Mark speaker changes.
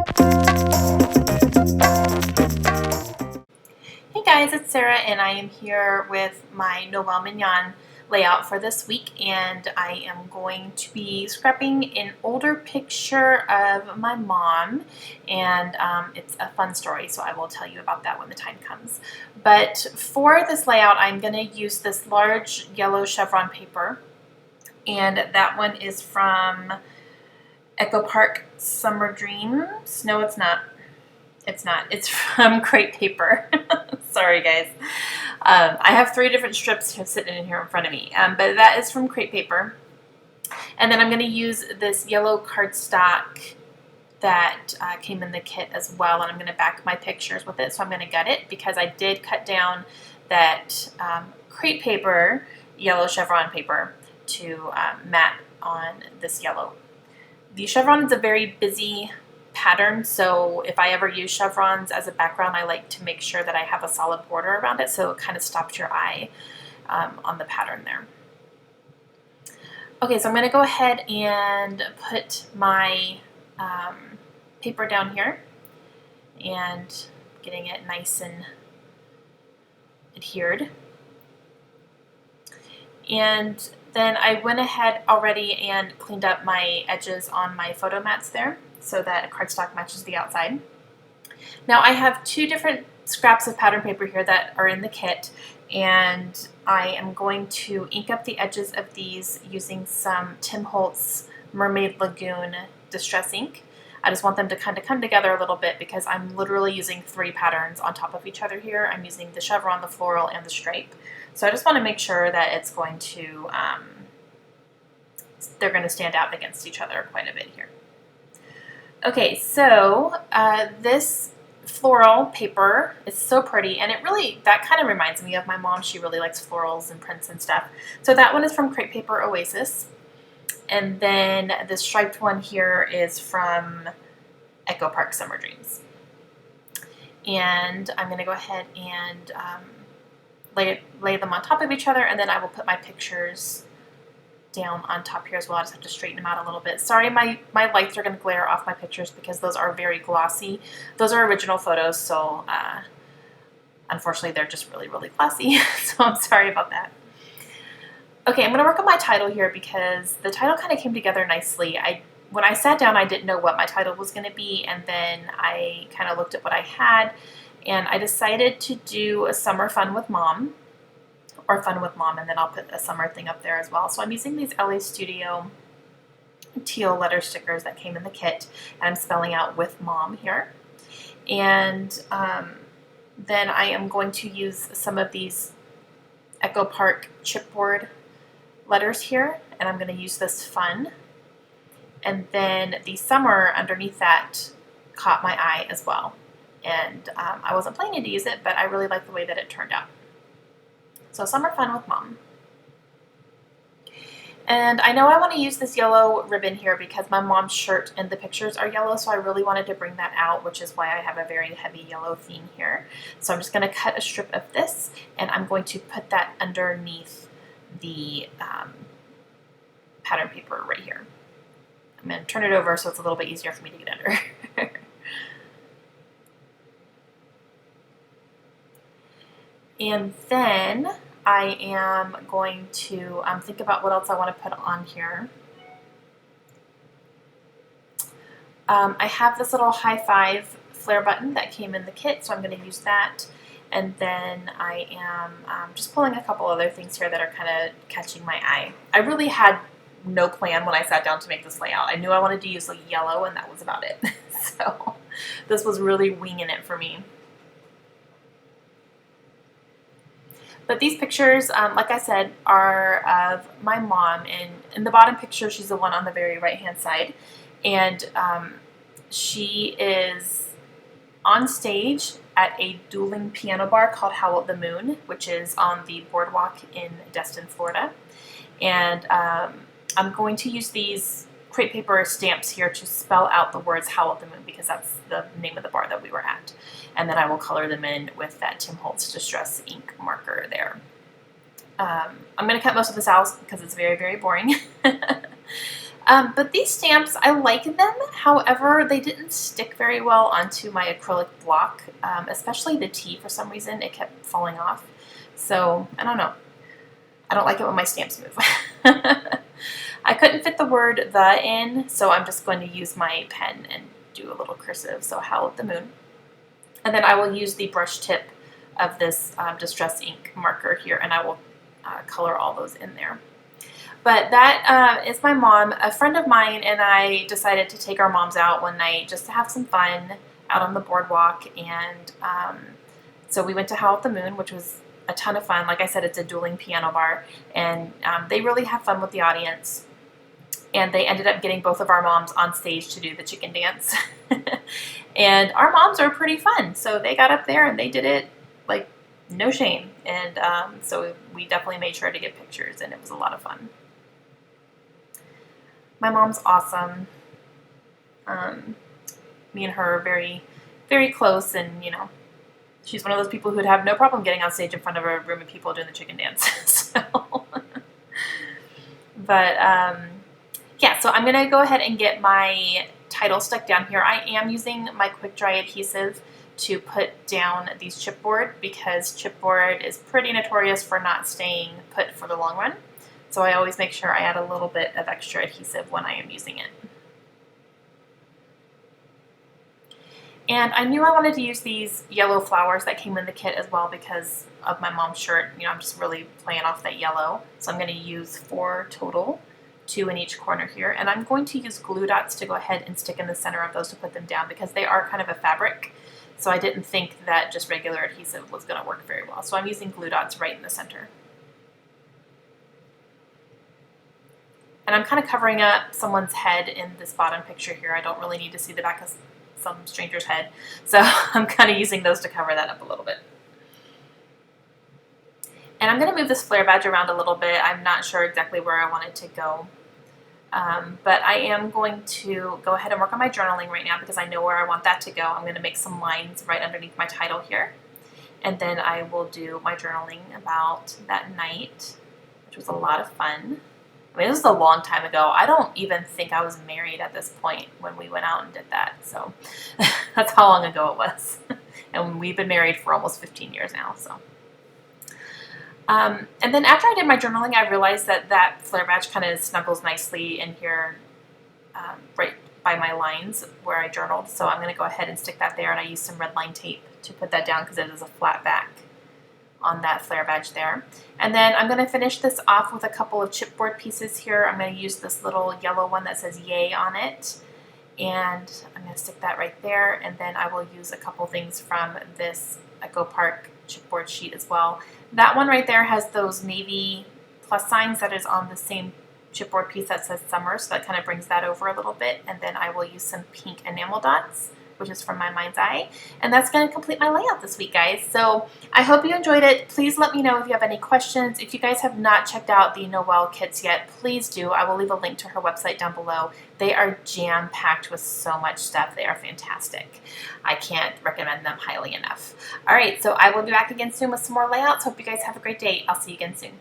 Speaker 1: Hey guys, it's Sarah and I am here with my Noel Mignon layout for this week, and I am going to be scrapping an older picture of my mom, and it's a fun story, so I will tell you about that when the time comes. But for this layout, I'm going to use this large yellow chevron paper, and that one is from Echo Park Summer Dreams. No, it's not. It's not. It's from Crepe Paper. Sorry, guys. I have 3 different strips sitting in here in front of me, but that is from Crepe Paper. And then I'm going to use this yellow cardstock that came in the kit as well, and I'm going to back my pictures with it. So I'm going to gut it because I did cut down that Crepe Paper, yellow chevron paper, to matte on this yellow. The chevron is a very busy pattern, so if I ever use chevrons as a background, I like to make sure that I have a solid border around it so it kind of stops your eye on the pattern there. Okay, so I'm going to go ahead and put my paper down here and getting it nice and adhered. And then I went ahead already and cleaned up my edges on my photo mats there so that cardstock matches the outside. Now I have 2 different scraps of pattern paper here that are in the kit, and I am going to ink up the edges of these using some Tim Holtz Mermaid Lagoon Distress ink. I just want them to kind of come together a little bit because I'm literally using 3 patterns on top of each other here. I'm using the chevron, the floral, and the stripe. So I just want to make sure that it's going to, they're going to stand out against each other quite a bit here. Okay, so this floral paper is so pretty, and it really, that kind of reminds me of my mom. She really likes florals and prints and stuff. So that one is from Crepe Paper Oasis. And then the striped one here is from Echo Park Summer Dreams. And I'm going to go ahead and lay them on top of each other, and then I will put my pictures down on top here as well. I just have to straighten them out a little bit. Sorry, my lights are going to glare off my pictures because those are very glossy. Those are original photos, so unfortunately they're just really, really glossy. So I'm sorry about that. Okay, I'm going to work on my title here because the title kind of came together nicely. When I sat down, I didn't know what my title was going to be, and then I kind of looked at what I had, and I decided to do a summer fun with mom, or fun with mom, and then I'll put a summer thing up there as well. So I'm using these LA Studio teal letter stickers that came in the kit, and I'm spelling out with mom here. And then I am going to use some of these Echo Park chipboard letters here, and I'm going to use this fun. And then the summer underneath that caught my eye as well. And I wasn't planning to use it, but I really like the way that it turned out. So summer fun with mom. And I know I want to use this yellow ribbon here because my mom's shirt and the pictures are yellow, so I really wanted to bring that out, which is why I have a very heavy yellow theme here. So I'm just going to cut a strip of this, and I'm going to put that underneath the pattern paper right here. I'm going to turn it over so it's a little bit easier for me to get under. And then I am going to think about what else I want to put on here. I have this little high five flare button that came in the kit, so I'm going to use that. And then I am just pulling a couple other things here that are kind of catching my eye. I really had no plan when I sat down to make this layout. I knew I wanted to use like yellow, and that was about it. So this was really winging it for me. But these pictures, like I said, are of my mom, and in the bottom picture, she's the one on the very right-hand side, and she is on stage at a dueling piano bar called Howl at the Moon, which is on the boardwalk in Destin, Florida. And I'm going to use these crepe paper stamps here to spell out the words Howl at the Moon because that's the name of the bar that we were at. And then I will color them in with that Tim Holtz Distress ink marker there. I'm going to cut most of this out because it's very, very boring. But these stamps, I like them. However, they didn't stick very well onto my acrylic block, especially the T. For some reason, it kept falling off. So, I don't know. I don't like it when my stamps move. I couldn't fit the word "the" in, so I'm just going to use my pen and do a little cursive. So, Howl at the Moon. And then I will use the brush tip of this Distress ink marker here, and I will color all those in there. But that is my mom. A friend of mine and I decided to take our moms out one night just to have some fun out on the boardwalk. And so we went to Howl at the Moon, which was a ton of fun. Like I said, it's a dueling piano bar. And they really have fun with the audience. And they ended up getting both of our moms on stage to do the chicken dance. And our moms are pretty fun. So they got up there and they did it like no shame. And so we definitely made sure to get pictures, and it was a lot of fun. My mom's awesome. Me and her are very, very close, and you know, she's one of those people who'd have no problem getting on stage in front of a room of people doing the chicken dance. So, but yeah, so I'm gonna go ahead and get my title stuck down here. I am using my quick dry adhesive to put down these chipboard because chipboard is pretty notorious for not staying put for the long run. So I always make sure I add a little bit of extra adhesive when I am using it. And I knew I wanted to use these yellow flowers that came in the kit as well because of my mom's shirt. You know, I'm just really playing off that yellow. So I'm going to use 4 total, 2 in each corner here. And I'm going to use glue dots to go ahead and stick in the center of those to put them down because they are kind of a fabric. So I didn't think that just regular adhesive was going to work very well. So I'm using glue dots right in the center. And I'm kind of covering up someone's head in this bottom picture here. I don't really need to see the back of some stranger's head. So I'm kind of using those to cover that up a little bit. And I'm going to move this flare badge around a little bit. I'm not sure exactly where I want it to go. But I am going to go ahead and work on my journaling right now because I know where I want that to go. I'm going to make some lines right underneath my title here. And then I will do my journaling about that night, which was a lot of fun. I mean, this is a long time ago. I don't even think I was married at this point when we went out and did that. So that's how long ago it was. And we've been married for almost 15 years now. So, and then after I did my journaling, I realized that that flare badge kind of snuggles nicely in here right by my lines where I journaled. So I'm going to go ahead and stick that there. And I used some red line tape to put that down because it is a flat back on that flare badge there. And then I'm going to finish this off with a couple of chipboard pieces here. I'm going to use this little yellow one that says "Yay" on it, and I'm going to stick that right there. And then I will use a couple things from this Echo Park chipboard sheet as well. That one right there has those navy plus signs that is on the same chipboard piece that says summer, so that kind of brings that over a little bit. And then I will use some pink enamel dots, which is from my mind's eye. And that's going to complete my layout this week, guys. So I hope you enjoyed it. Please let me know if you have any questions. If you guys have not checked out the Noel kits yet, please do. I will leave a link to her website down below. They are jam-packed with so much stuff. They are fantastic. I can't recommend them highly enough. All right, so I will be back again soon with some more layouts. Hope you guys have a great day. I'll see you again soon.